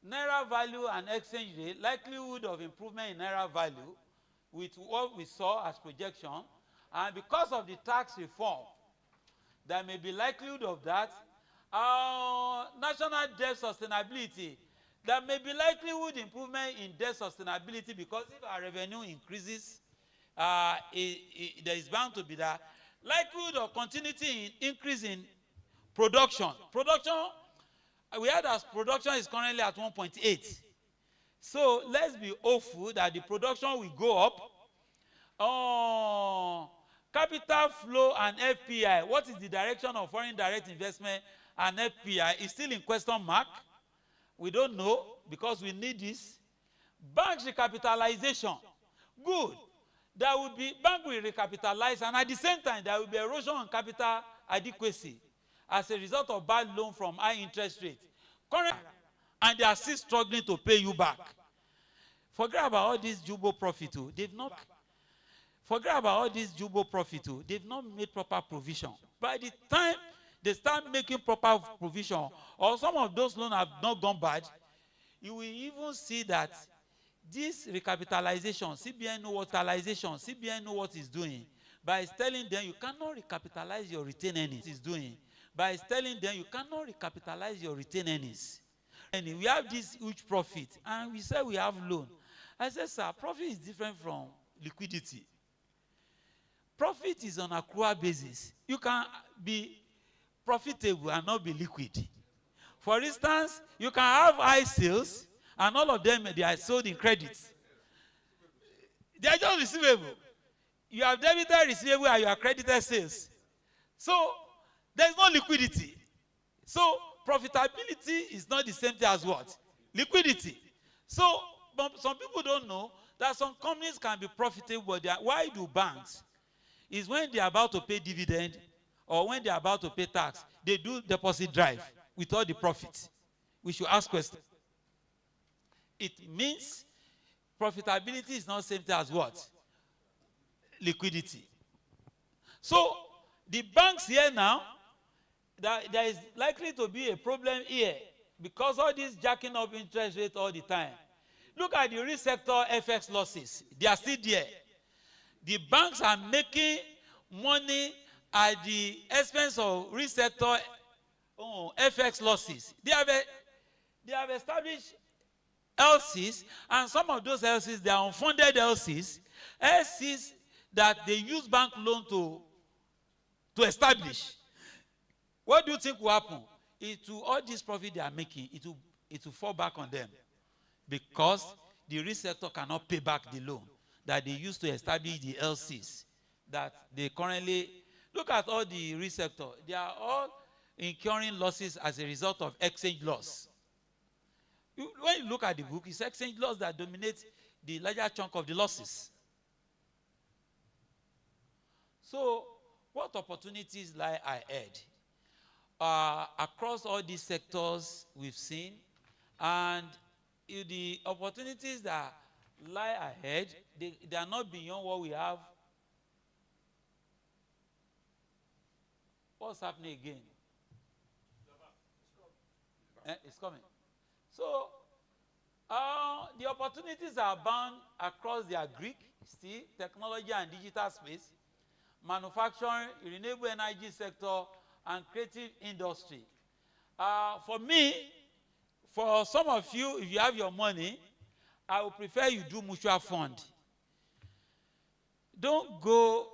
Naira value and exchange rate, likelihood of improvement in Naira value with what we saw as projection, and because of the tax reform, there may be likelihood of that. National debt sustainability, there may be likelihood improvement in debt sustainability, because if our revenue increases, there is bound to be that likelihood of continuity in increase in production. We heard that production is currently at 1.8. So let's be hopeful that the production will go up. Capital flow and FPI. What is the direction of foreign direct investment and FPI is still in question mark. We don't know, because we need this. Bank recapitalization. Good. There will be, bank will recapitalize, and at the same time there will be erosion on capital adequacy as a result of bad loan from high interest rate. And they are still struggling to pay you back. Forget about all this jumbo profit. They've not. Forget about all this jumbo profit. They've not made proper provision. By the time they start making proper provision, or some of those loans have not gone bad, you will even see that this recapitalization, CBN know what it's doing. By telling them you cannot recapitalize your retained earnings. It's doing. By telling them you cannot recapitalize your retained earnings. And we have this huge profit, and we say we have loan. I said, sir, profit is different from liquidity. Profit is on accrual basis. You can be profitable and not be liquid. For instance, you can have high sales, and all of them, they are sold in credits. They are just receivable. You have debited receivable and you have credited sales. So there is no liquidity. So profitability is not the same thing as what? Liquidity. So some people don't know that some companies can be profitable, but why do banks? Is when they are about to pay dividend or when they are about to pay tax, they do deposit drive with all the profits. We should ask questions. It means profitability is not the same thing as what? Liquidity. So the banks here now, there is likely to be a problem here because all this jacking up interest rate all the time. Look at the real sector FX losses. They are still there. The banks are making money at the expense of real sector FX losses. They have established LCs, and some of those LCs, they are unfunded LCs that they use bank loan to establish. What do you think will happen? All this profit they are making, it will fall back on them, because the real sector cannot pay back the loan that they used to establish the LCs that they currently. Look at all the real sector. They are all incurring losses as a result of exchange loss. When you look at the book, it's exchange loss that dominates the larger chunk of the losses. So what opportunities lie ahead? Across all these sectors we've seen, and the opportunities that lie ahead, they are not beyond what we have. What's happening again? It's coming. So the opportunities are bound across the agri, steel, technology and digital space, manufacturing, renewable energy sector, and creative industry. For me, for some of you, if you have your money, I would prefer you do mutual fund. Don't go,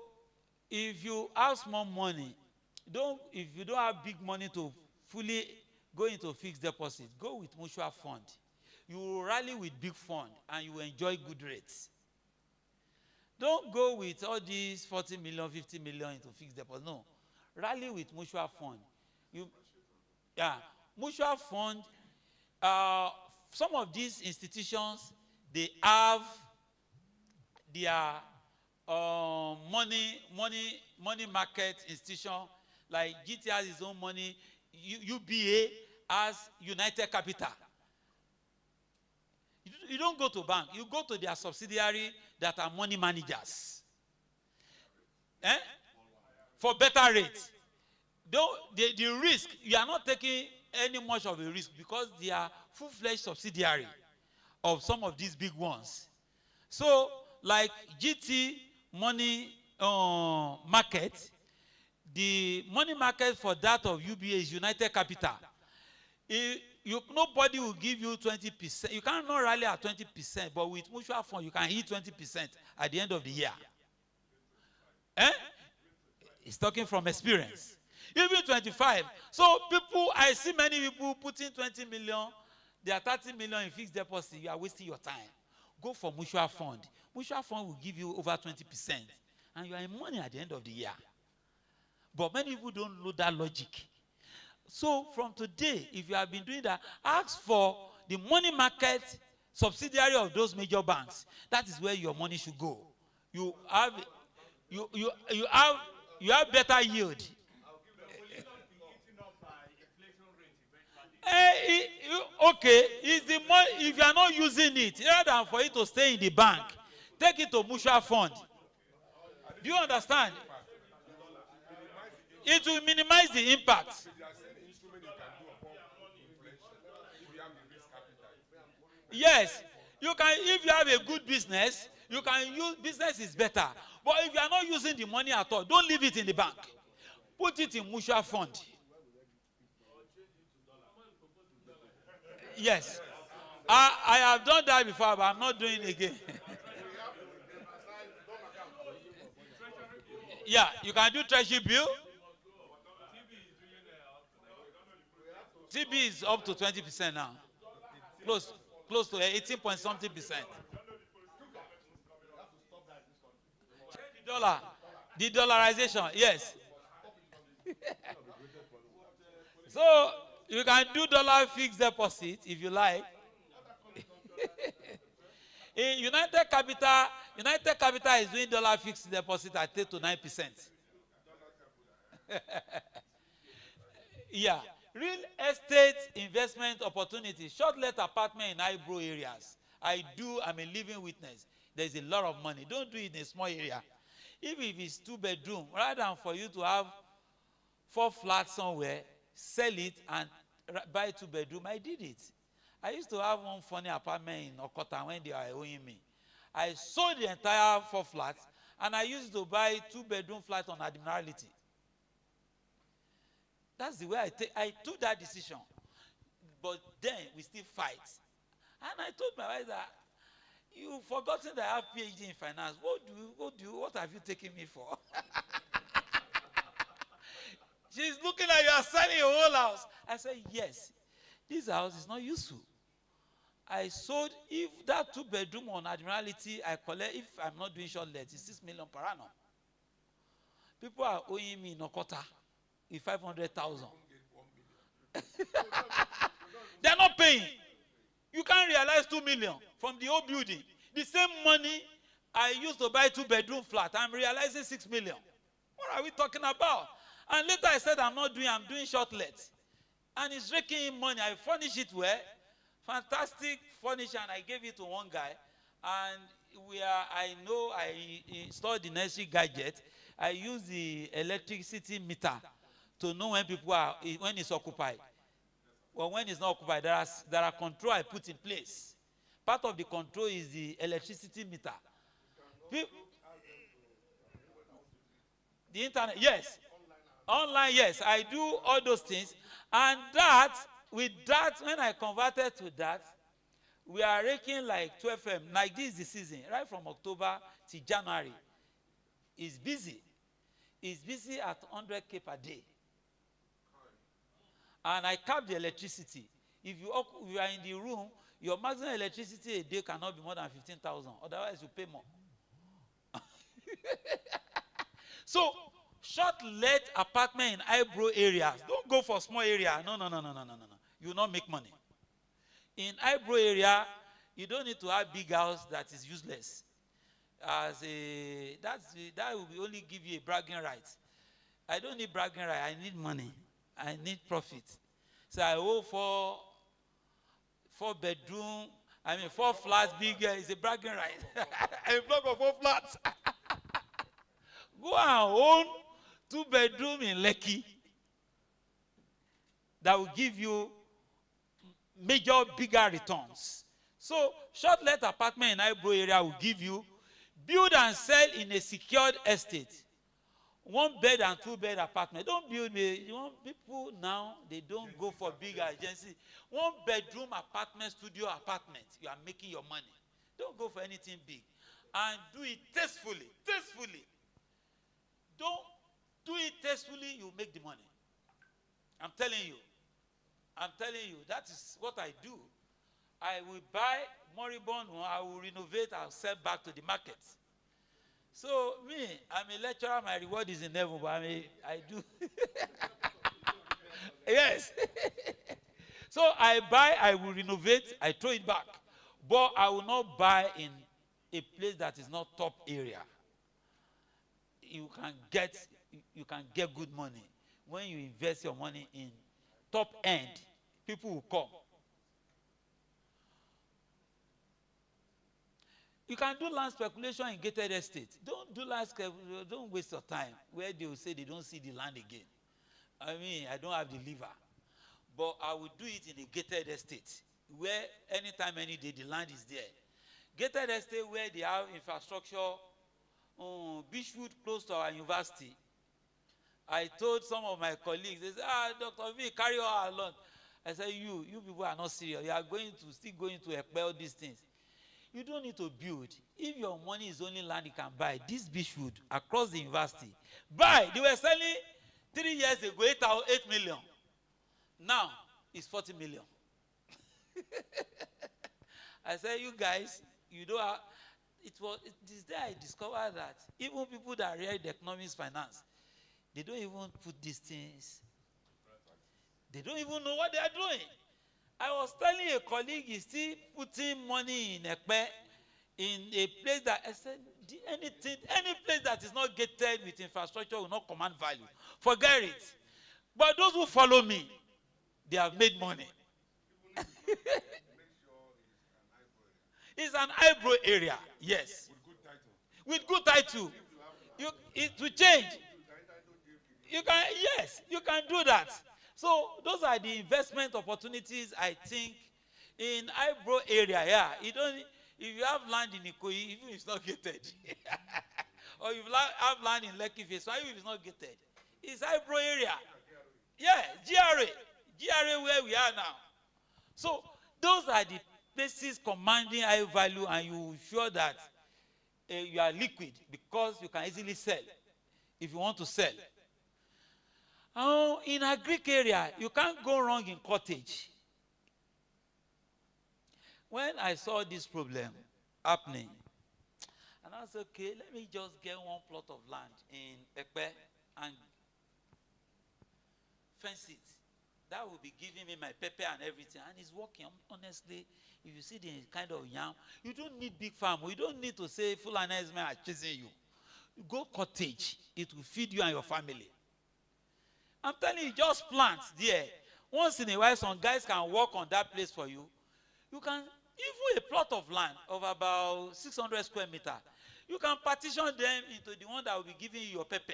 if you have small money, if you don't have big money to fully go into fixed deposit, go with mutual fund. You will rally with big fund and you will enjoy good rates. Don't go with all these 40 million, 50 million into fixed deposit. No. Rally with mutual fund. Mutual fund, some of these institutions, they have their money market institution, like GT has its own money, UBA has United Capital. You don't go to bank, you go to their subsidiary that are money managers. For better rates. The risk, you are not taking any much of a risk because they are full-fledged subsidiary of some of these big ones. So, like GT Money Market, the money market for that of UBA is United Capital. Nobody will give you 20%. You cannot rally at 20%, but with mutual fund, you can hit 20% at the end of the year. He's talking from experience. Even 25. So people, I see many people putting 20 million, they are 30 million in fixed deposit. You are wasting your time. Go for mutual fund. Mutual fund will give you over 20%. And you are in money at the end of the year. But many people don't know that logic. So from today, if you have been doing that, ask for the money market subsidiary of those major banks. That is where your money should go. You have better yield. Okay, is the money, if you are not using it, rather than for it to stay in the bank, take it to mutual fund. Do you understand? It will minimize the impact. Yes, you can. If you have a good business, you can use. Business is better. But if you are not using the money at all, don't leave it in the bank. Put it in mutual fund. Yes, I have done that before, but I'm not doing it again. Yeah, you can do treasury bill. TB is up to 20% now. Close to 18 point something percent. The dollarization, yes. So you can do dollar fixed deposit if you like. In United Capital is doing dollar fixed deposit at 8 to 9%. Yeah. Real estate investment opportunities, short-let apartment in high-brow areas. I'm a living witness. There's a lot of money. Don't do it in a small area. If it's 2-bedroom, rather than for you to have 4 flats somewhere, sell it and buy 2-bedroom. I did it. I used to have one funny apartment in Okota when they were owing me. I sold the entire 4 flats and I used to buy 2-bedroom flats on Admiralty. That's the way I took that decision. But then we still fight. And I told my wife that you've forgotten that I have PhD in finance. What have you taken me for? She's looking at you are selling your whole house. I said, yes, this house is not useful. I sold, if that 2-bedroom on Admiralty, I collect, if I'm not doing short let, it's 6 million per annum. People are owing me in Okota. 500,000. They're not paying. You can't realize 2 million from the old building. The same money I used to buy 2-bedroom flat, I'm realizing 6 million. What are we talking about? And later I said I'm doing short let. And it's raking in money. I furnish it well. Fantastic furniture, and I gave it to one guy. And I installed the necessary gadget. I use the electricity meter to know when it's occupied. Well, when it's not occupied, there are control I put in place. Part of the control is the electricity meter. The internet, yes. Online, yes. I do all those things. And with that, when I converted to that, we are raking like 12 M. Like this is the season, right from October to January. It's busy. It's busy at 100K per day. And I cap the electricity. If you are in the room, your maximum electricity a day cannot be more than 15,000. Otherwise, you pay more. So, short-let apartment in high-brow areas. Don't go for small area. No. You will not make money. In high-brow area, you don't need to have big house that is useless. That will only give you a bragging right. I don't need bragging right. I need money. I need profit. So I owe 4 bedroom. 4 flats bigger is a bragging right. A block of 4 flats. Go and own 2 bedroom in Lekki. that will give you major, bigger returns. So short let apartment in Eyebrow area will give you build and sell in a secured estate. 1 bed and 2 bed apartment. Don't build me. You want people now, they don't go for big agency. 1 bedroom apartment, studio apartment. You are making your money. Don't go for anything big. And do it tastefully. Tastefully. Don't do it tastefully, you make the money. I'm telling you. I'm telling you. That is what I do. I will buy moribund one, I will renovate, I'll sell back to the market. So me, I'm a lecturer, my reward is in heaven, but I do. Yes. So I buy, I will renovate, I throw it back. But I will not buy in a place that is not top area. You can get good money. When you invest your money in top end, people will come. You can do land speculation in gated estate. Don't do land speculation. Don't waste your time where they will say they don't see the land again. I mean, I don't have the liver. But I will do it in a gated estate where anytime, any day, the land is there. Gated estate where they have infrastructure. Beachwood close to our university. I told some of my colleagues, they said, Dr. V, carry all along. I said, you people are not serious. You are still going to expel all these things. You don't need to build. If your money is only land you can buy, this Beachwood across the university, buy. They were selling 3 years ago 8 million. Now it's 40 million. I said, you guys, you don't have, this day I discovered that even people that read the economics finance, they don't even put these things. They don't even know what they are doing. I was telling a colleague he's still putting money in Ekpe, in a place that I said any place that is not gated with infrastructure will not command value. Forget it. But those who follow me, they have made money. It's an Eyebrow area, yes. With good title. It will change. You can do that. So those are the investment opportunities I think in Eyebrow area. Yeah, if you have land in Ikoyi, even if it's not gated, or if you have land in Lekki Face, why if it's not gated? It's Eyebrow area. Yeah, GRA where we are now. So those are the places commanding high value, and you sure that you are liquid because you can easily sell if you want to sell. In agric area, you can't go wrong in cottage. When I saw this problem happening, and I said, okay, let me just get 1 plot of land in Ekpe and fence it. That will be giving me my pepper and everything. And it's working. Honestly, if you see the kind of yam, you don't need big farm. You don't need to say Fulani men are chasing you. You go cottage. It will feed you and your family. I'm telling you, just plant there. Once in a while, some guys can work on that place for you. You can, even a plot of land of about 600 square meters, you can partition them into the one that will be giving you your pepper,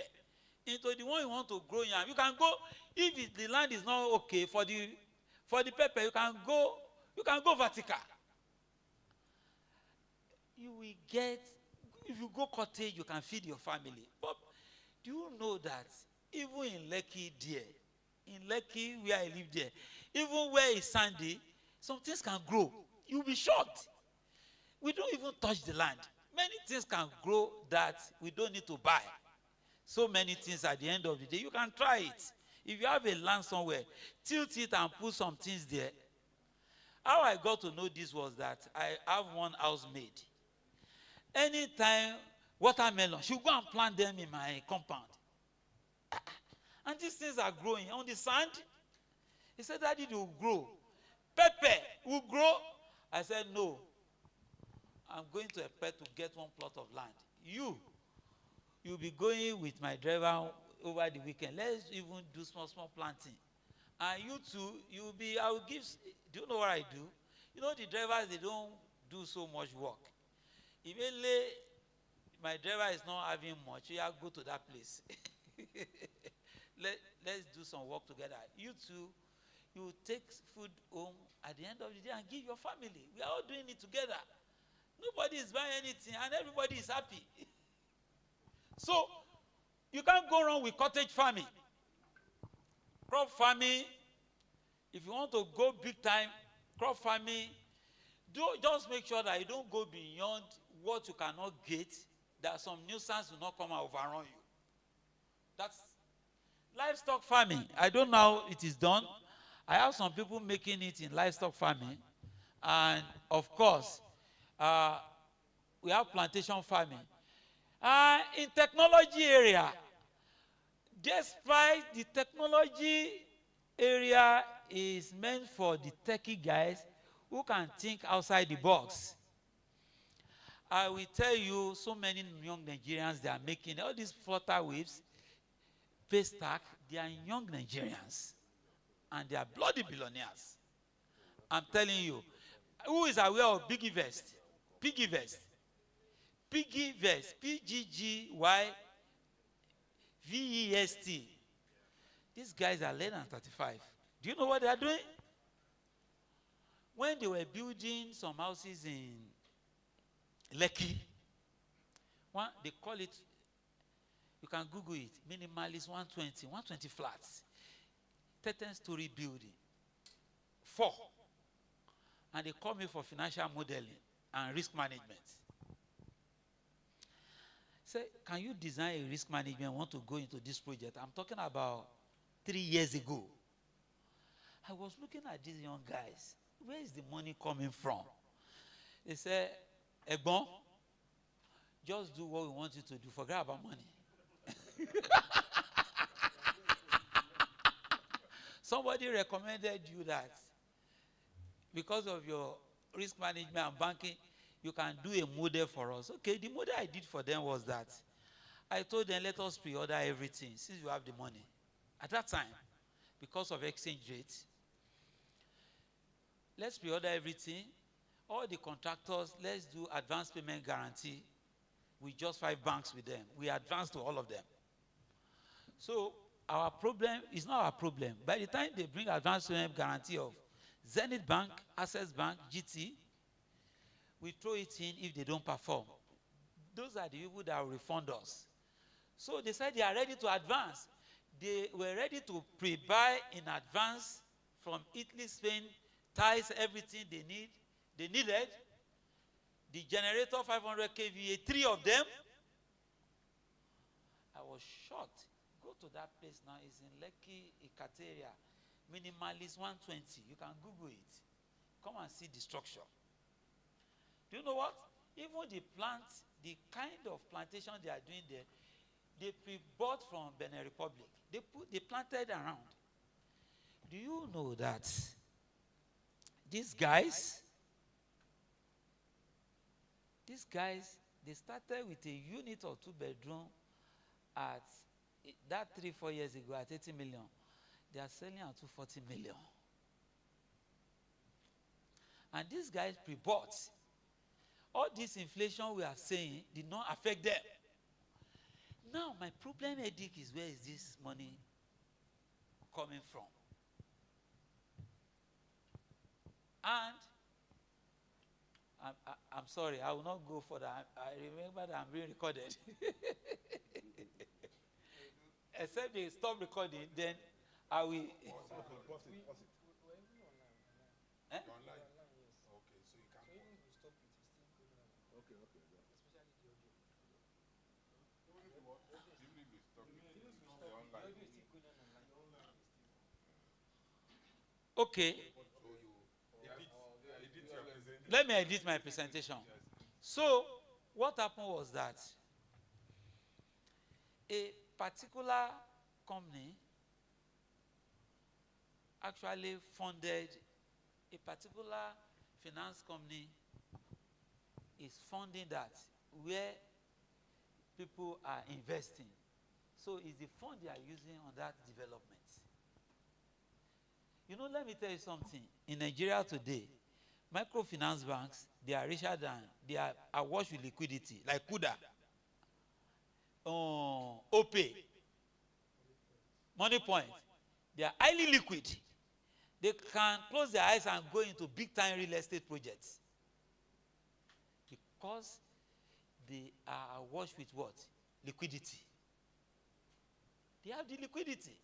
into the one you want to grow yam. You can go, if the land is not okay for the pepper, you can go vertical. You will get, if you go cottage, you can feed your family. But do you know that even in Lekki there, in Lekki where I live there, even where it's sandy, some things can grow. You'll be shocked. We don't even touch the land. Many things can grow that we don't need to buy. So many things at the end of the day. You can try it. If you have a land somewhere, tilt it and put some things there. How I got to know this was that I have one housemaid. Anytime watermelon, she'll go and plant them in my compound. And these things are growing on the sand. He said, Daddy, they will grow. Pepper will grow. I said, no. I'm going to a pet to get 1 plot of land. You'll be going with my driver over the weekend. Let's even do small planting. And you too, I will give, do you know what I do? You know the drivers, they don't do so much work. Immediately, my driver is not having much. You have to go to that place. Let's do some work together. You too, You take food home at the end of the day and give your family. We are all doing it together. Nobody is buying anything and everybody is happy. So, you can't go wrong with cottage farming. Crop farming, if you want to go big time, crop farming, just make sure that you don't go beyond what you cannot get, that some nuisance will not come and overrun you. That's livestock farming. I don't know how it is done. I have some people making it in livestock farming. And of course, we have plantation farming. In technology area, despite the technology area is meant for the techie guys who can think outside the box. I will tell you, so many young Nigerians, they are making all these flutter waves, Paystack, they are young Nigerians. And they are bloody billionaires. I'm telling you. Who is aware of Piggyvest? Piggyvest. Piggyvest. Piggyvest. These guys are less than 35. Do you know what they are doing? When they were building some houses in Lekki, they call it, you can Google it, minimalist 120 flats. 13-story building. 4. And they call me for financial modeling and risk management. Say, can you design a risk management? I want to go into this project. I'm talking about 3 years ago. I was looking at these young guys. Where is the money coming from? They said, Egbon, just do what we want you to do. Forget about money. Somebody recommended you that because of your risk management and banking, you can do a model for us. Okay, the model I did for them was that I told them, let us pre-order everything since you have the money. At that time, because of exchange rates, let's pre-order everything. All the contractors, let's do advance payment guarantee with just 5 banks with them. We advance to all of them. So our problem is not our problem. By the time they bring advance payment guarantee of Zenith Bank, Access Bank, GT, we throw it in if they don't perform. Those are the people that will refund us. So they said they are ready to advance. They were ready to pre-buy in advance from Italy, Spain, ties, everything they needed. The generator 500 kVA, 3 of them. I was shocked. Go to that place now. It's in Lekki, Ikateria. Minimalist 120. You can Google it. Come and see the structure. Do you know what? Even the plants, the kind of plantation they are doing there, they pre-bought from Benin Republic. They planted around. Do you know that these guys, they started with a unit or 2-bedroom at that 3-4 years ago at 80 million. They are selling at 240 million. And these guys pre-bought. All this inflation we are saying did not affect them. Now, my problem, headache, is where is this money coming from? And I'm sorry, I will not go further. I remember that I'm being recorded. Except they stop recording, then I will. Pause it. Eh? Online. Okay, so you can. So even if you stop it, it's still going on. Okay. Especially the audio. Even if you what? Even if you stop it, the audio is still going on online. Okay. So you edit your presentation. Let me edit my presentation. So, what happened was that a particular company actually funded, a particular finance company is funding that where people are investing. So it's the fund they are using on that development. You know, let me tell you something. In Nigeria today, microfinance banks, they are richer than, they are awash with liquidity, like Kuda, OPay, Money Point. They are highly liquid. They can close their eyes and go into big-time real estate projects. Because they are awash with what? Liquidity. They have the liquidity.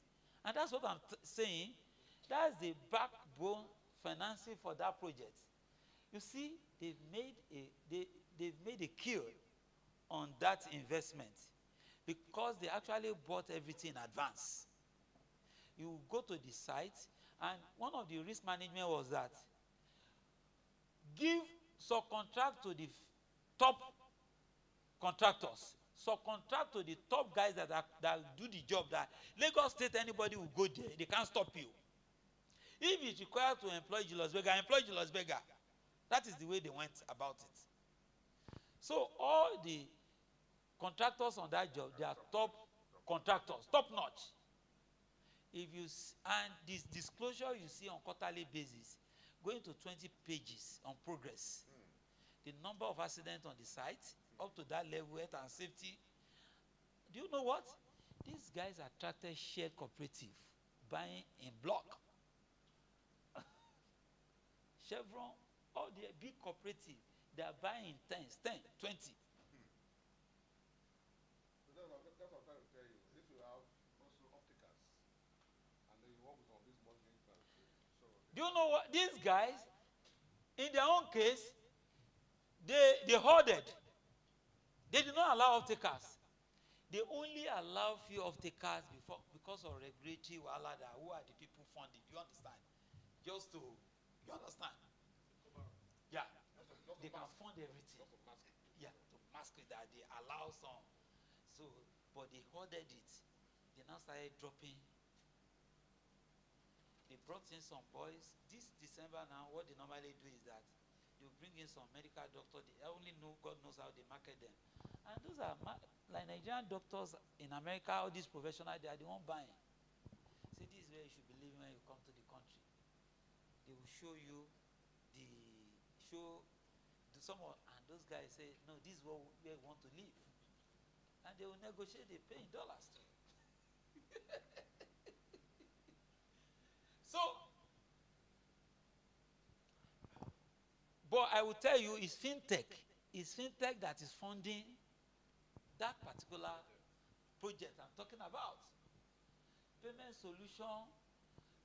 And that's what I'm saying. That's the backbone financing for that project. You see, they've made a kill on that investment because they actually bought everything in advance. You go to the site, and one of the risk management was that give subcontract to the top contractors, subcontract to the top guys that do the job. That Lagos State, anybody will go there, they can't stop you. If it's required to employ Julius Berger, employ Julius Berger. That is the way they went about it. So all the contractors on that job, they are top contractors, top notch. If you and this disclosure you see on quarterly basis, going to 20 pages on progress, the number of accidents on the site up to that level, health and safety. Do you know what? These guys attracted shared cooperative, buying in block. Chevron, all the big cooperative, they are buying in 10, 20. So that's what I'm trying to tell you. If you have also opticals, and then you work with all these modeling plans. Do you know what? These guys, in their own case, they hoarded. They did not allow off-takers. They only allow few off-takers because of regulatory wahala. Who are the people funding? You understand? Just to, you understand? Yeah. They can fund everything. Yeah, to mask it that they allow some. So, but they hoarded it. They now started dropping. They brought in some boys. This December now, what they normally do is that they bring in some medical doctor. They only know, God knows how they market them. And those are like Nigerian doctors in America, all these professionals, they are the one buying. See, this is where you should believe when you come to the country. They will show you someone, and those guys say, no, this is where we want to live. And they will negotiate, they pay in dollars too. So, but I will tell you, it's fintech. It's fintech that is funding that particular project I'm talking about. Payment solution,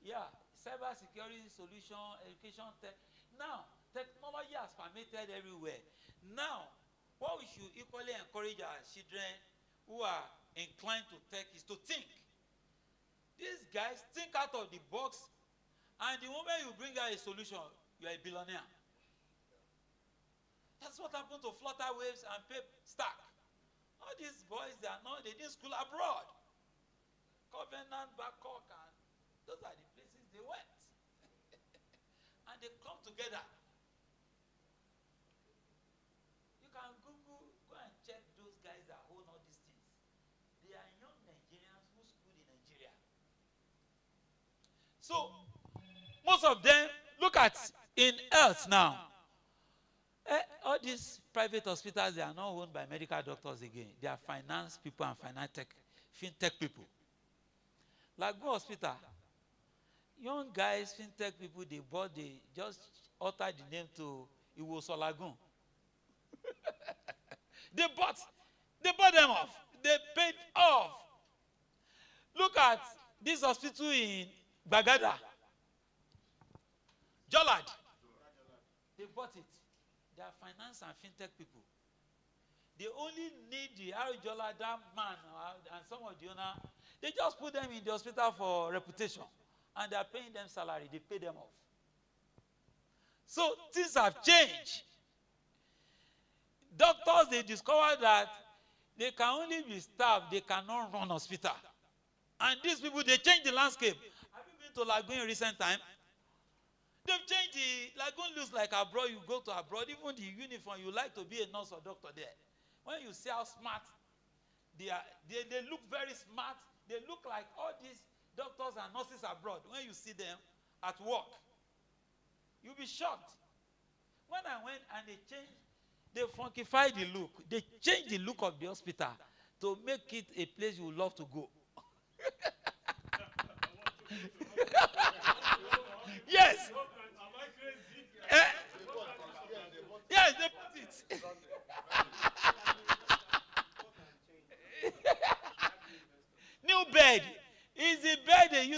yeah, cyber security solution, education tech. Now, technology has permeated everywhere. Now, what we should equally encourage our children who are inclined to tech is to think. These guys think out of the box, and the moment you bring out a solution, you are a billionaire. That's what happened to Flutterwaves and Paystack. All these boys, they didn't school abroad. Covenant, Babcock, and those are the places they went. And they come together. You can Google, go and check those guys that own all these things. They are young Nigerians who schooled in Nigeria. So, most of them, look at in health now. All these private hospitals, they are not owned by medical doctors again. They are finance people and fintech people. Lagoon Hospital, young guys, fintech people, they just altered the name to Iwoso Lagoon. They bought them off. They paid off. Look at this hospital in Bagada. Jollard. They bought it. They are finance and fintech people. They only need the Jollard, that man, and some of the owner. They just put them in the hospital for reputation. And they are paying them salary. They pay them off. So things have changed. Doctors, they discovered that they can only be staffed. They cannot run hospital. And these people, they change the landscape. Have you been to Lagoon in recent time? They've changed the Lagoon. Looks like abroad. You go to abroad, even the uniform, you like to be a nurse or doctor there. When you see how smart they are, they look very smart. They look like all these doctors and nurses abroad. When you see them at work, you'll be shocked. When I went and they changed, they funkified the look. They changed the look of the hospital to make it a place you would love to go.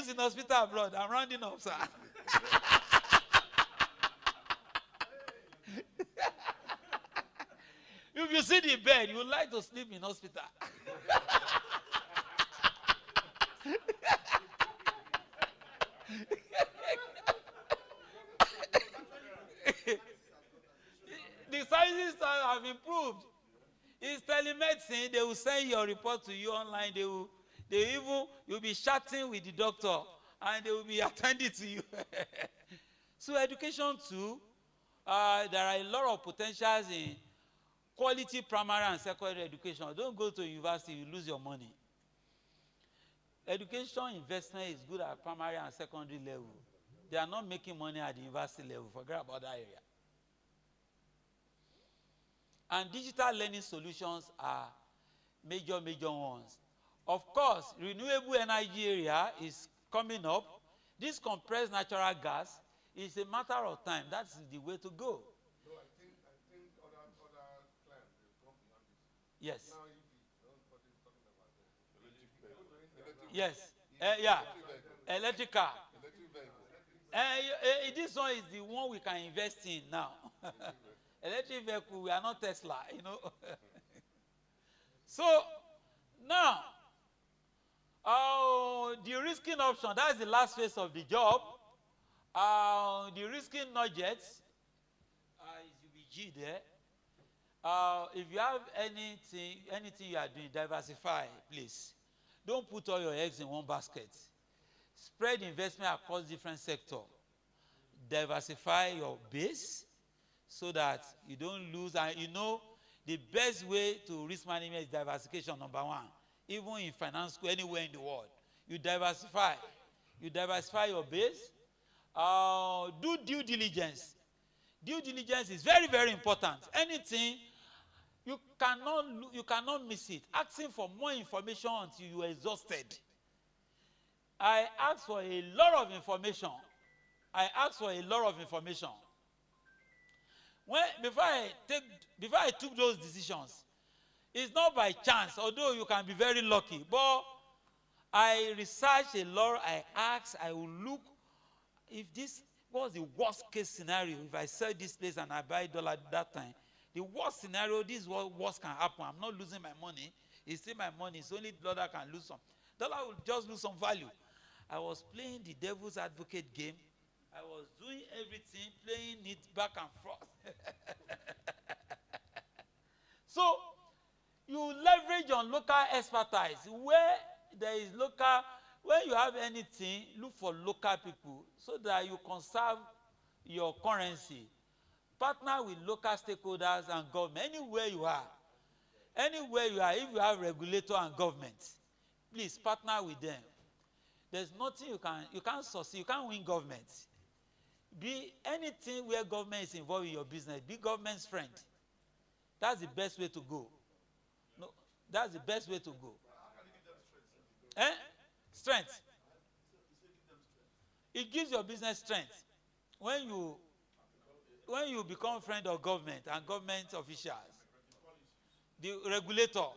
used in hospital abroad. I'm rounding up, sir. If you see the bed, you would like to sleep in hospital. The sciences have improved. It's telemedicine. They will send your report to you online. You'll be chatting with the doctor, and they will be attending to you. So education too, there are a lot of potentials in quality primary and secondary education. Don't go to university, you lose your money. Education investment is good at primary and secondary level. They are not making money at the university level. Forget about that area. And digital learning solutions are major ones. Of course, renewable energy area is coming up. This compressed natural gas is a matter of time. That's the way to go. No, I think other clients will come beyond this. Yes. Now, if you don't what he's talking about, electric Yes. vehicle. Yeah. Electric car. Electric vehicle. This one is the one we can invest in now. Electric vehicle, we are not Tesla, you know. So now, the risking option, that's the last phase of the job. The risking nugget is UBG there. If you have anything you are doing, diversify, please. Don't put all your eggs in one basket. Spread investment across different sectors. Diversify your base so that you don't lose. And you know, the best way to risk management is diversification, number one. Even in finance school, anywhere in the world. You diversify. You diversify your base. Do due diligence. Due diligence is very important. Anything, you cannot miss it. Asking for more information until you are exhausted. I asked for a lot of information. Before I took those decisions, it's not by chance, although you can be very lucky, but I researched a lot. I asked, I will look if this was the worst case scenario. If I sell this place and I buy dollar at that time, the worst scenario, this is what worst can happen. I'm not losing my money. It's still my money. It's only dollar can lose some. Dollar will just lose some value. I was playing the devil's advocate game. I was doing everything, playing it back and forth. So, you leverage on local expertise. Where there is local, when you have anything, look for local people so that you conserve your currency. Partner with local stakeholders and government. Anywhere you are, if you have regulator and government, please partner with them. There's nothing you can't succeed, you can't win government. Be anything where government is involved in your business, be government's friend. That's the best way to go. No, that's the best way to go. Strength. It gives your business strength. When you become friend of government and government officials, the regulator,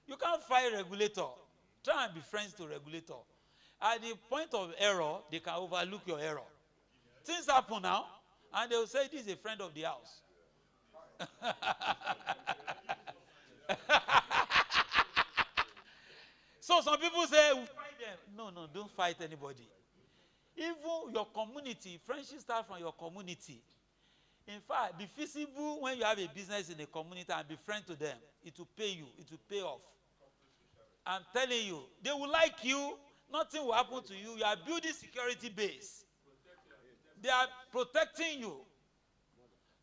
you can't fight regulator. Try and be friends to regulator. At the point of error, they can overlook your error. Things happen now, and they will say, this is a friend of the house. So some people say, we fight them. No, don't fight anybody. Even your community, friendship starts from your community. In fact, be feasible when you have a business in a community and be friend to them. It will pay you. It will pay off. I'm telling you, they will like you. Nothing will happen to you. You are building security base. They are protecting you.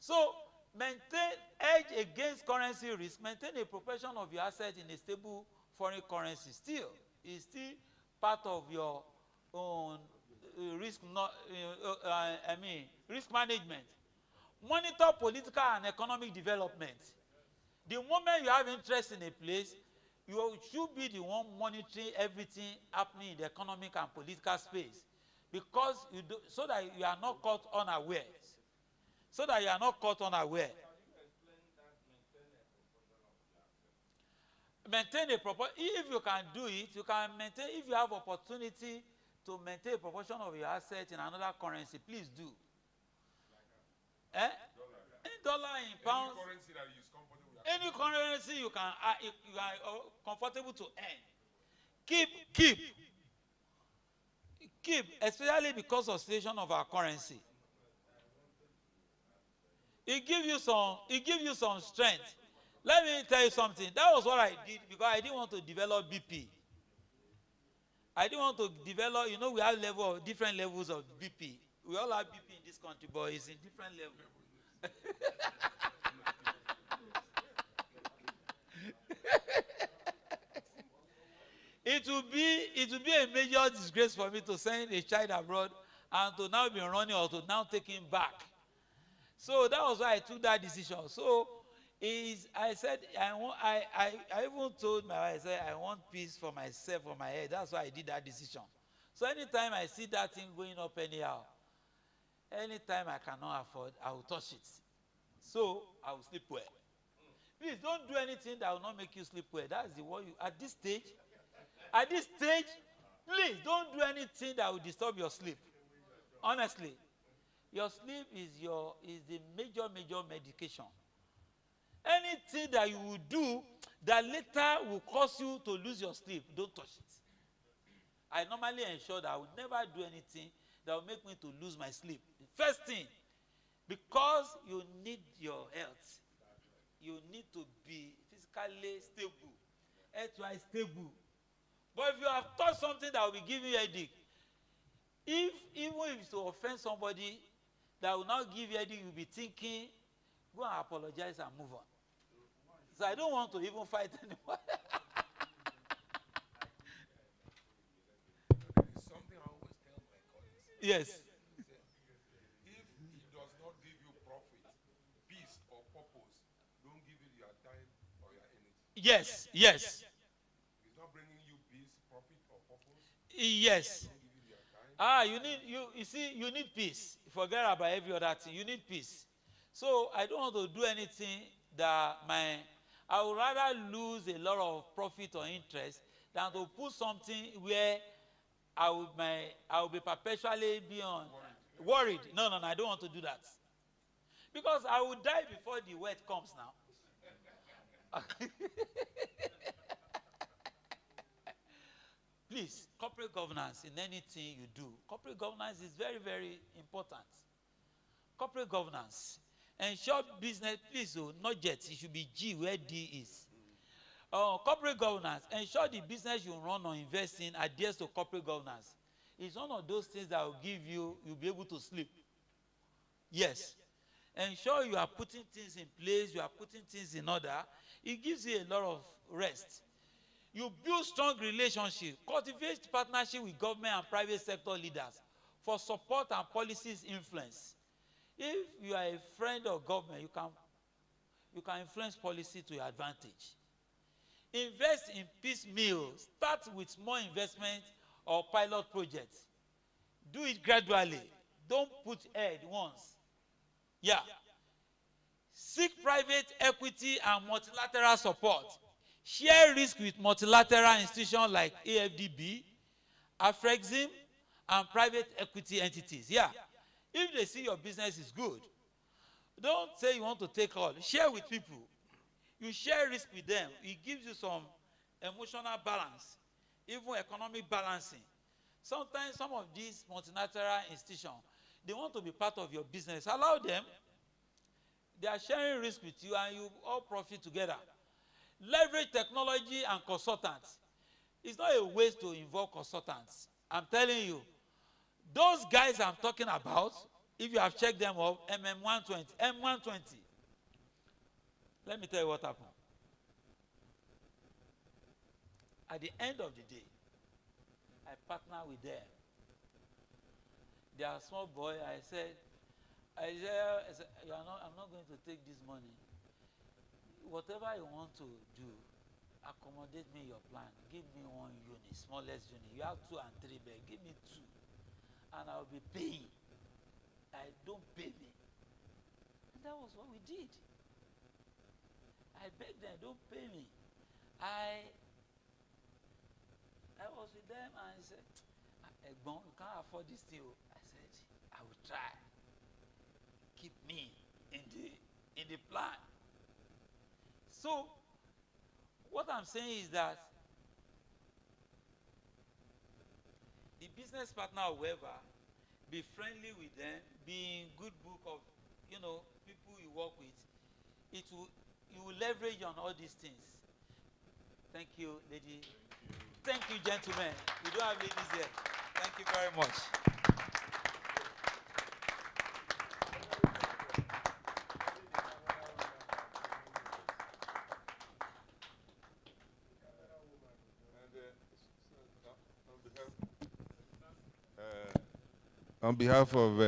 So, maintain edge against currency risk. Maintain a proportion of your asset in a stable foreign currency. Still, it's still part of your own risk management. Monitor political and economic development. The moment you have interest in a place, you should be the one monitoring everything happening in the economic and political space, because so that you are not caught unaware. Maintain a proportion. If you can do it, you can maintain. If you have opportunity, to maintain a proportion of your asset in another currency, please do. Eh? In dollar, in pounds, Any currency that is comfortable with. any currency you are comfortable to earn. Keep, especially because of situation of our currency. It gives you some strength. Let me tell you something. That was what I did because I didn't want to develop BP. I didn't want to develop, we have different levels of BP. We all have BP in this country, but it's in different levels. It will be a major disgrace for me to send a child abroad and to now be running or to now take him back. So that was why I took that decision. So I said I even told my wife, I said I want peace for myself, for my head. That's why I did that decision. So anytime I see that thing going up anyhow, anytime I cannot afford, I will touch it. So I will sleep well. Please don't do anything that will not make you sleep well. That's the word at this stage, please don't do anything that will disturb your sleep. Honestly. Your sleep is the major medication. Anything that you will do that later will cause you to lose your sleep, don't touch it. I normally ensure that I will never do anything that will make me to lose my sleep. The first thing, because you need your health, you need to be physically stable, health-wise stable. But if you have touched something that will be giving you a headache, even if it's to offend somebody that will not give you headache, you'll be thinking, go and apologize and move on. So I don't want to even fight anymore. Something I always tell my colleagues. Yes. If it does not give you profit, peace, or purpose, don't give it your time or your energy. Yes. It's not bringing you peace, profit, or purpose. Yes. Don't give it your time. You need peace. Forget about every other thing. You need peace. So I don't want to do anything that I would rather lose a lot of profit or interest than to put something where I will be perpetually worried. No, I don't want to do that. Because I will die before the word comes now. Please, corporate governance in anything you do. Corporate governance is very, very important. Corporate governance. Ensure business, please, not jet. It should be G where D is. Corporate governance. Ensure the business you run or invest in adheres to corporate governance. It's one of those things that will give you'll be able to sleep. Yes. Ensure you are putting things in place, you are putting things in order. It gives you a lot of rest. You build strong relationships, cultivate partnership with government and private sector leaders for support and policies influence. If you are a friend of government, you can influence policy to your advantage. Invest in piecemeal. Start with small investment or pilot projects. Do it gradually. Don't put head once. Yeah. Seek private equity and multilateral support. Share risk with multilateral institutions like AFDB, Afrexim, and private equity entities. Yeah. If they see your business is good, don't say you want to take all. Share with people. You share risk with them. It gives you some emotional balance, even economic balancing. Sometimes some of these multilateral institutions, they want to be part of your business. Allow them. They are sharing risk with you and you all profit together. Leverage technology and consultants. It's not a waste to involve consultants. I'm telling you, those guys I'm talking about, if you have checked them up, M120. Let me tell you what happened. At the end of the day, I partner with them. They are small boy. I said, I'm not going to take this money. Whatever you want to do, accommodate me your plan. Give me 1 unit, smallest unit. You have 2 and 3 bed. Give me 2. And I'll be paying. I don't pay me. And that was what we did. I begged them, don't pay me. I was with them and I said, Egbon, you can't afford this thing. I said, I will try. Keep me in the plan. So, what I'm saying is that the business partner, however, be friendly with them, be in good book of, people you work with. You will leverage on all these things. Thank you, lady. Thank you, gentlemen. We don't have ladies here. Thank you very much. On behalf of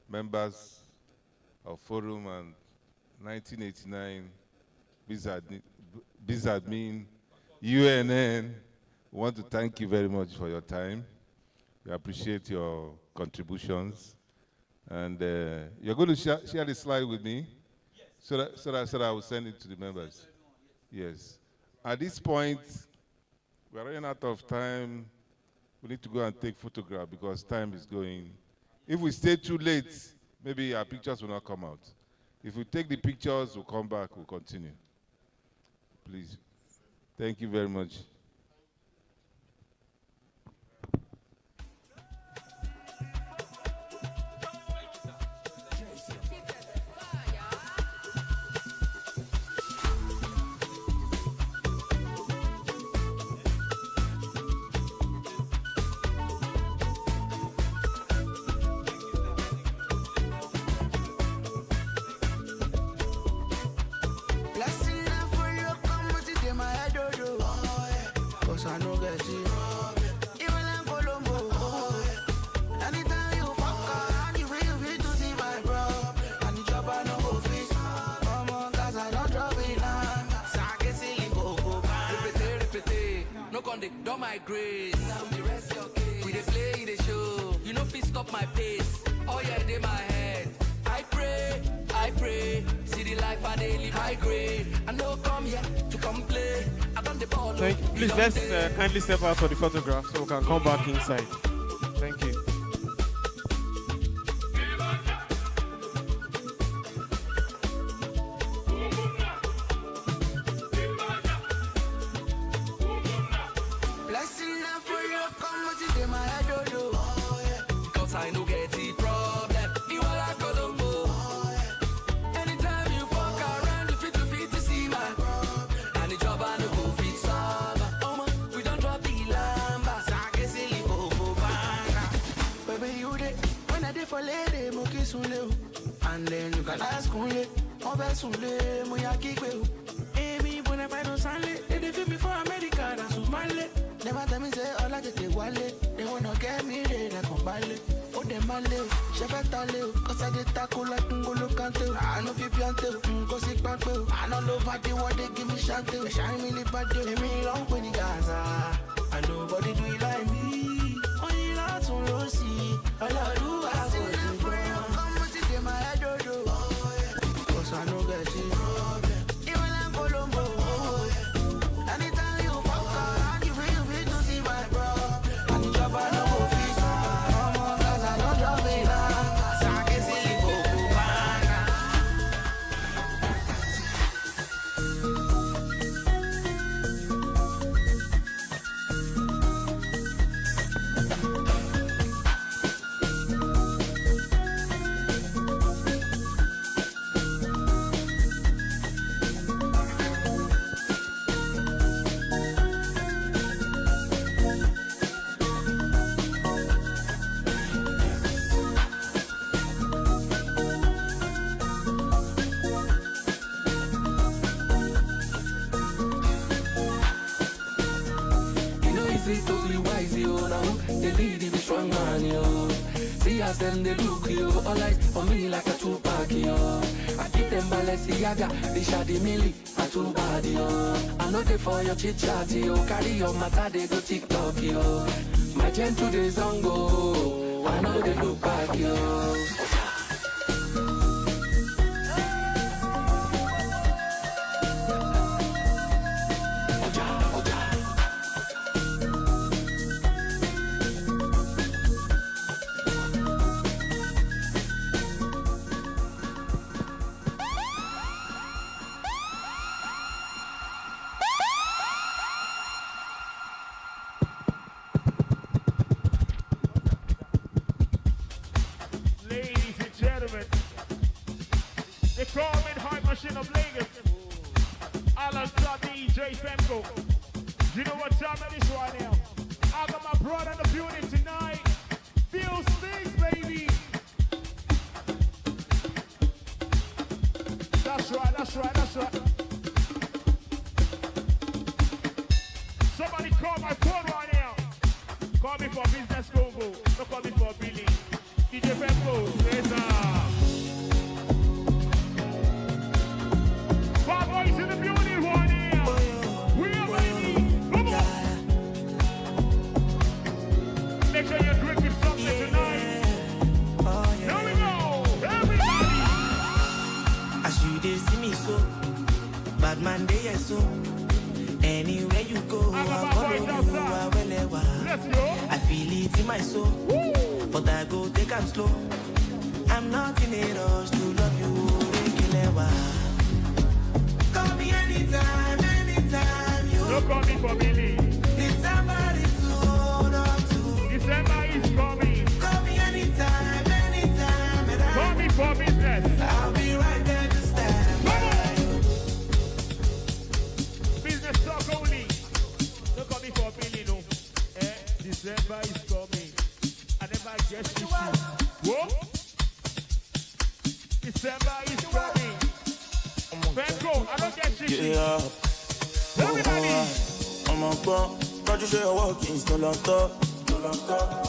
members of Forum and 1989 BizAdmin, UNN, we want to thank you very much for your time. We appreciate your contributions. And you're going to share the slide with me? Yes. So that I will send it to the members. Yes. At this point, we're running out of time. We need to go and take photograph because time is going. If we stay too late, maybe our pictures will not come out. If we take the pictures, we'll come back, we'll continue. Please. Thank you very much. Don't my grace. We dey play the show. You know fit stop my pace. Oh yeah, they my head. I pray. See the life I dey live high grade. I know come here to complain. I done the ball. Please let's kindly step out for the photograph so we can come back inside. Thank you. And then you can ask only, Obesule, Muyaki, Amy, when I find on Sunday, they feel me for America, that's Somali. Never tell me say all I get the wallet, they wanna get me there, they come ballet. Oh, they malay, Shefatale, cause I did tackle like Tungolo Kante. I know if you piante, go sick back, I know love what they want, they give me shante. Shine me lip bad, they me long when you Gaza. And nobody do it like me. Only lots on low see, all I do, I say. My head, cause I know get it. Even like Colombo. Anytime you fuck around, you feel to see my bro. And the job I know go fit. Cause I don't drop it now. So I can see you go as them they look you, all like for me like a Tupac yo. I keep them Balenciaga, they shady milli, a too bad yo. I know they for your chit chat yo, carry your matter they go TikTok yo. My gentle days on go, I know they look back yo. They call me the Hype Machine of Lagos. Alongside DJ Femco. You know what time it is right now? I got my brother in the building tonight. Feel things, baby. That's right, that's right, that's right. Somebody call my phone right now. Call me for business combo. Don't call me for Billy. DJ Femco, raise up. Bad boys in the building right now. We are ready. Come on. Make sure you're drinking something tonight. Here we go. Everybody. As you they see me so, bad man they are so. Anywhere you go, I follow you. Let's go. I feel it in my soul, but I go take am slow. I'm not in a rush to love you. Call me anytime, anytime you. Don't call me for Billy. Need somebody to hold on to. December is coming. Call me anytime, anytime, and Call me for business. I'll be right there to stand by you. Business talk only. Don't call me for Billy, no. December is coming. I never guessed it. Whoa. December is coming. Femco, I don't get shit. Yeah. Everybody. I'm on point. Don't you show your walking still on top.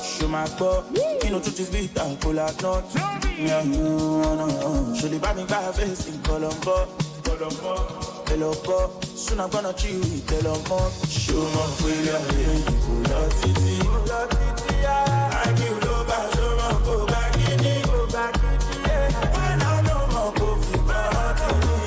Show my cup. You know, truth is bitter, pull out not. Yeah, no. Should they buy me by face in Colombo? Hello, pop. Soon I'm gonna chill with Colombo. Show my failure, pull out titi. I give low back, show my go back in it. When I know my go fit back in it.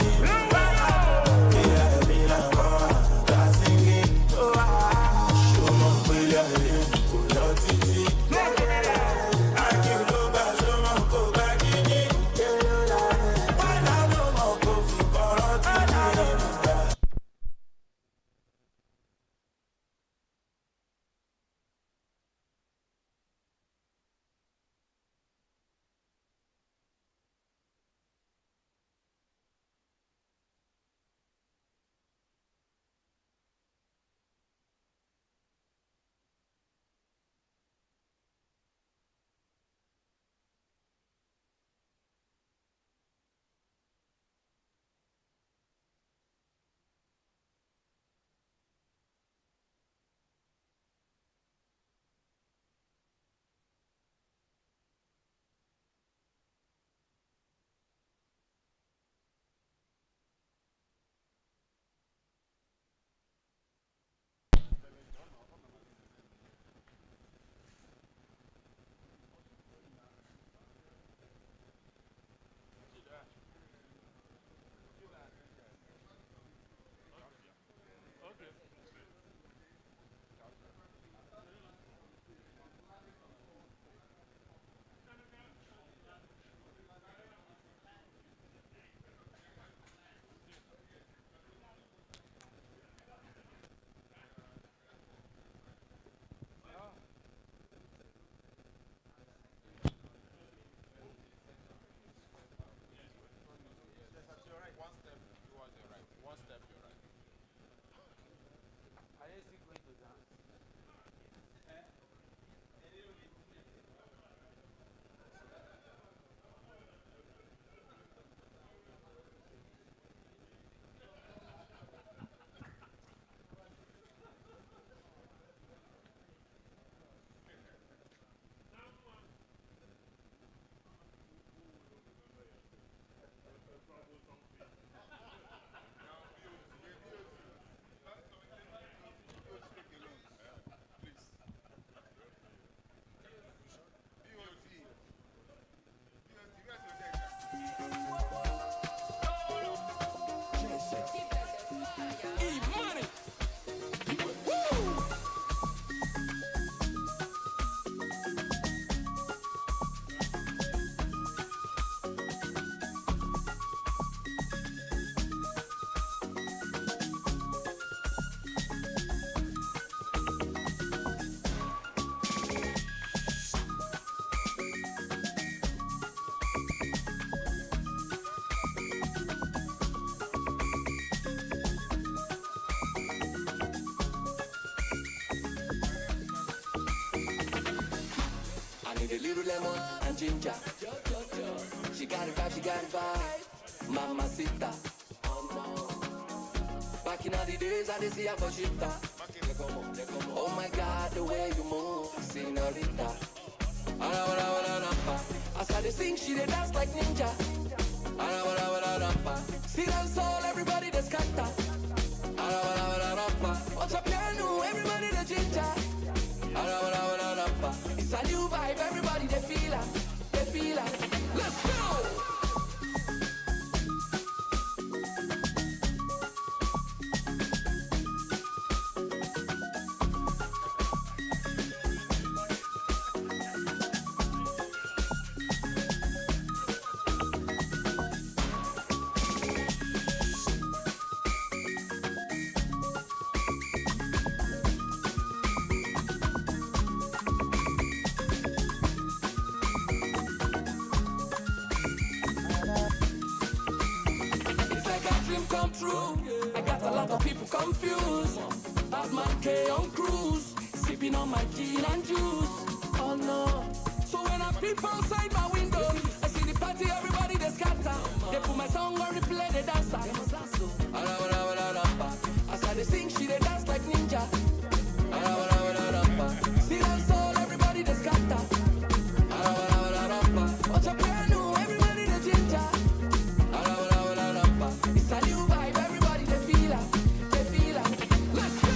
with a little lemon and ginger. She got it vibe, she got it vibe. Mamacita. Back in all the days, I did see her for shifter. Oh my God, the way you move, senorita. As I dey sing, she dey dance like ninja. See that soul, everybody dey scatter. Watch a piano, everybody dey ginger. It's a new vibe, everybody dey feel her, they feel her. Let's go. Come true. I got a lot of people confused. Batman K on cruise, sipping on my gin and juice. Oh no. So when I peep outside my window, I see the party, everybody they scatter. They put my song on replay, they dance. As I they sing, she they dance like ninja. See that soul, everybody they scatter. Watch a piano, everybody they ginger. It's a new vibe, everybody they feel her, they feel her. Let's go!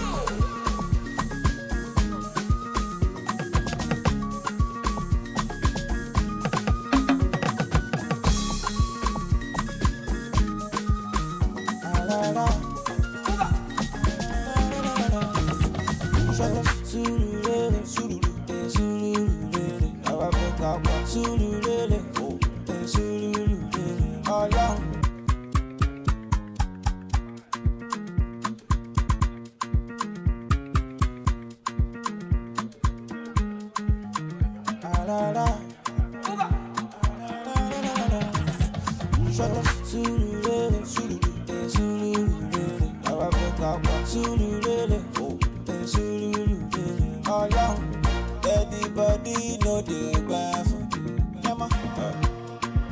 Everybody know the bath.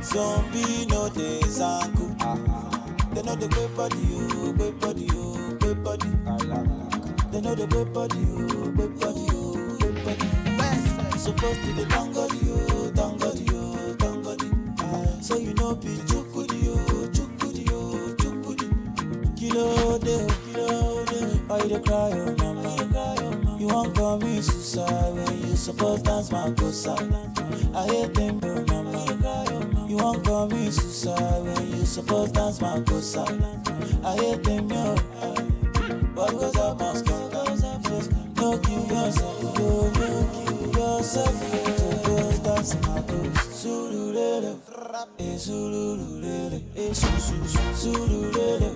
Zombie know the zanku. They know the great body, oh, great body, oh, great body. They know the great body, oh, great body, oh, great body. Supposed to be tangody, oh, tangody, oh, tangody. So you know be chukudi, oh, chukudi, oh, chukudi. Kilo de, kilo de. Why you dey cry, oh mama? You won't call me suicide when you suppose dance my good side. I hate them, oh mama. You won't call me suicide when you suppose dance my good side. I hate them, yo. What goes up must come. No kill yourself, yo. No kill yourself, yo. Go dance my good. Sululele, eh sululele, eh sululele,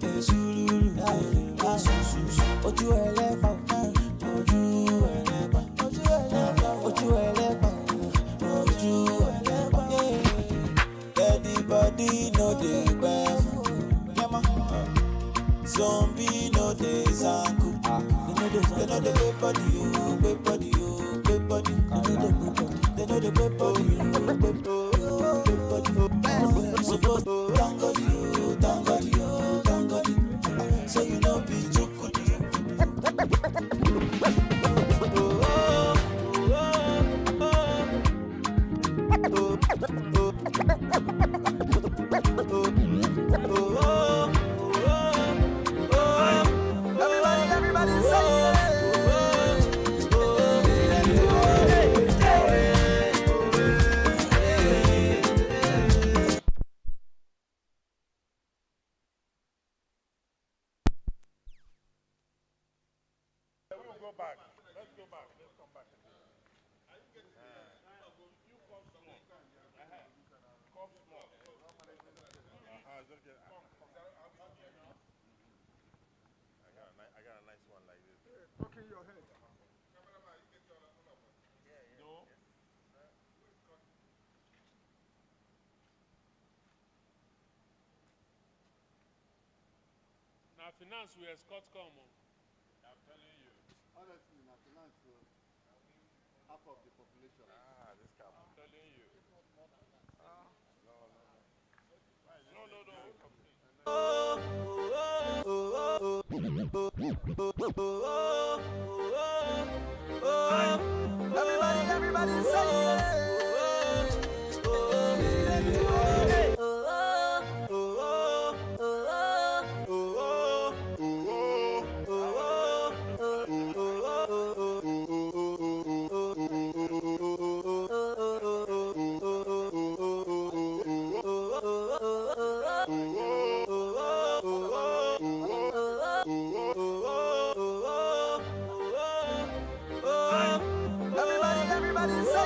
eh sululele, ah sululele. Ojú ẹlẹ́pà, ojú ẹlẹ́pà, ojú ẹlẹ́pà, ojú ẹlẹ́pà, ojú ẹlẹ́pà. Everybody know the bath. Zombie know the zanku. They know the great body, oh, great body, oh, great body. They know the great body, oh, great body. Suppose tangody, oh, tangody, oh, tangody. So you know be chukudi. Everybody say Go back. Let's go back. Let's come back. Come small. I got a nice one like this. Talking your head. No. Now finance we escort come. I'm telling you. Honestly, not finance. This cap. I'm telling you. Everybody say everybody say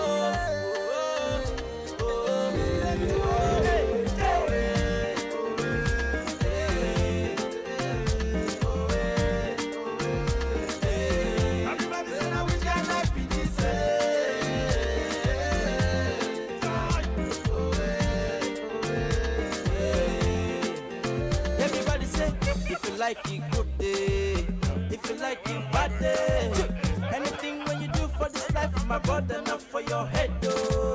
like it good day, if you like it bad day. Anything when you do for this life, my brother, not for your head, though.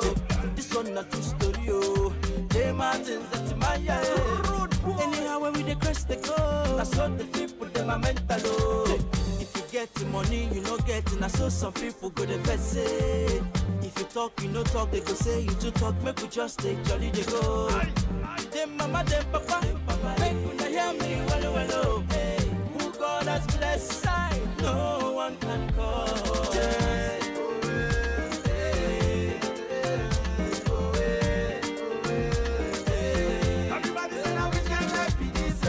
This one not true story, oh. J Martins, that's my anyhow when we dey cross the go, I saw the people them are mental, oh. If you get the money, you no get it. I saw some people go the best say. If you talk, you no talk, they go say you too talk. Make we just take jolly they go. Them mama, them papa, make you hear me well, well, oh. Hey, who God has blessed, no one can call. Everybody say now we can like be this.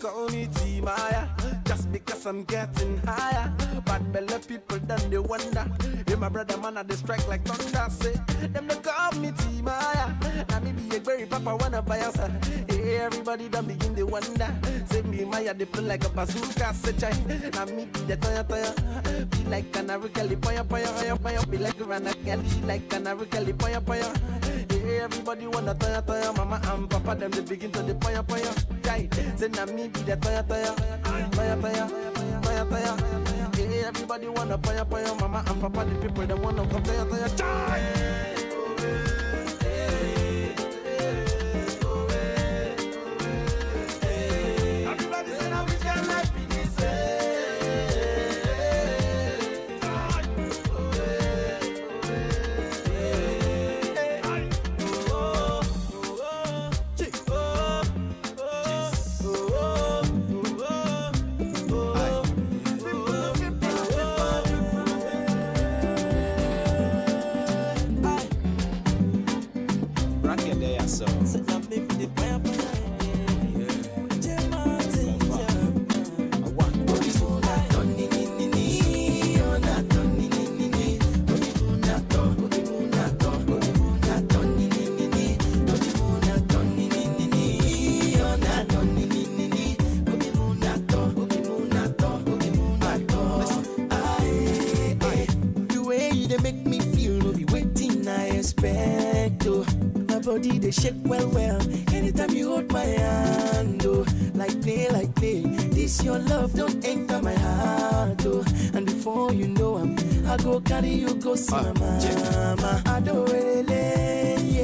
Call me T-Maya, just because I'm getting higher. Bad belly people done they wonder. Hey, my brother man, they strike like thunder. Say them they call me T-Maya. Now me be a berry papa wanna buy us. Hey, everybody done begin they wonder. Say me Maya they play like a bazooka. Say chai. Now me be the toya. Be like canary kelly poya poya. Be like Rana Kelly like canary kelly poya poya. Hey, everybody wanna toya. Mama and papa them they begin to the poya. Chai. Say now me be the toya. Hey, everybody wanna paya, mama and papa, the people that wanna come taya, chai. Everybody say now we can like be this. Body they shake well. Anytime you hold my hand, oh, like play. This your love don't enter my heart, oh. And before you know I go carry you go see my mama. I don't really.